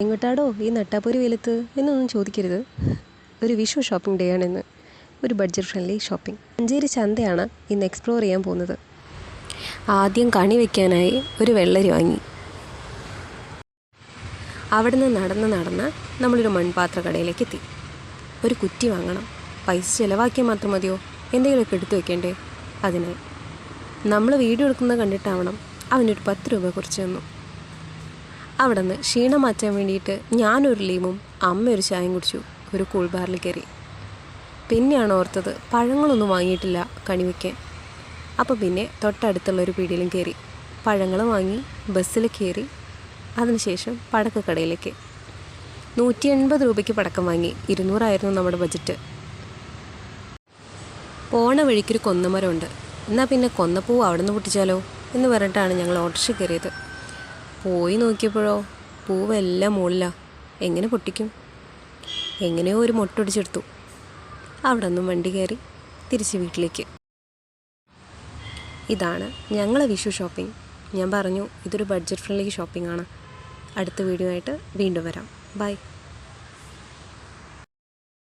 എങ്ങോട്ടാടോ ഈ നട്ടാപ്പൊരി വെയിലത്ത് എന്നൊന്നും ചോദിക്കരുത്. ഒരു വിഷു ഷോപ്പിംഗ് ഡേ ആണിന്ന്. ഒരു ബഡ്ജറ്റ് ഫ്രണ്ട്ലി ഷോപ്പിംഗ്. മഞ്ചേരി ചന്തയാണ് ഇന്ന് എക്സ്പ്ലോർ ചെയ്യാൻ പോകുന്നത്. ആദ്യം കണി വയ്ക്കാനായി ഒരു വെള്ളരി വാങ്ങി. അവിടുന്ന് നടന്ന് നമ്മളൊരു മൺപാത്ര കടയിലേക്ക് എത്തി. ഒരു കുറ്റി വാങ്ങണം. പൈസ ചിലവാക്കിയാൽ മാത്രം മതിയോ? എന്തെങ്കിലുമൊക്കെ എടുത്തു വെക്കേണ്ടേ? അതിനായി നമ്മൾ വീഡിയോ എടുക്കുന്നത് കണ്ടിട്ടാവണം അവനൊരു 10 രൂപ കുറിച്ച് തന്നു. അവിടെ നിന്ന് ക്ഷീണം മാറ്റാൻ വേണ്ടിയിട്ട് ഞാനൊരു ലീമും അമ്മയൊരു ചായയും കുടിച്ചു. ഒരു കൂൾ ബാറിൽ കയറി. പിന്നെയാണ് ഓർത്തത് പഴങ്ങളൊന്നും വാങ്ങിയിട്ടില്ല കണി വയ്ക്കാൻ. അപ്പോൾ പിന്നെ തൊട്ടടുത്തുള്ളൊരു പീടികയിലും കയറി പഴങ്ങൾ വാങ്ങി ബസ്സിൽ കയറി. അതിനുശേഷം പടക്കക്കടയിലേക്ക് 180 രൂപയ്ക്ക് പടക്കം വാങ്ങി. 200 നമ്മുടെ ബജറ്റ്. പോണ വഴിക്കൊരു കൊന്നമരമുണ്ട്. എന്നാൽ പിന്നെ കൊന്നപ്പൂവ് അവിടെ നിന്ന് പൊട്ടിച്ചാലോ എന്ന് പറഞ്ഞിട്ടാണ് ഞങ്ങൾ ഓട്ടോറിക്ഷ കയറിയത്. പോയി നോക്കിയപ്പോഴോ പൂവെല്ലാം മുകളിലാണ്. എങ്ങനെ പൊട്ടിക്കും? എങ്ങനെയോ ഒരു മൊട്ടൊടിച്ചെടുത്തു. അവിടെ നിന്നും വണ്ടി കയറി തിരിച്ച് വീട്ടിലേക്ക്. ഇതാണ് ഞങ്ങളെ വിഷു ഷോപ്പിംഗ്. ഞാൻ പറഞ്ഞു ഇതൊരു ബഡ്ജറ്റ് ഫ്രണ്ട്ലി ഷോപ്പിംഗ് ആണ്. അടുത്ത വീഡിയോ ആയിട്ട് വീണ്ടും വരാം. ബൈ.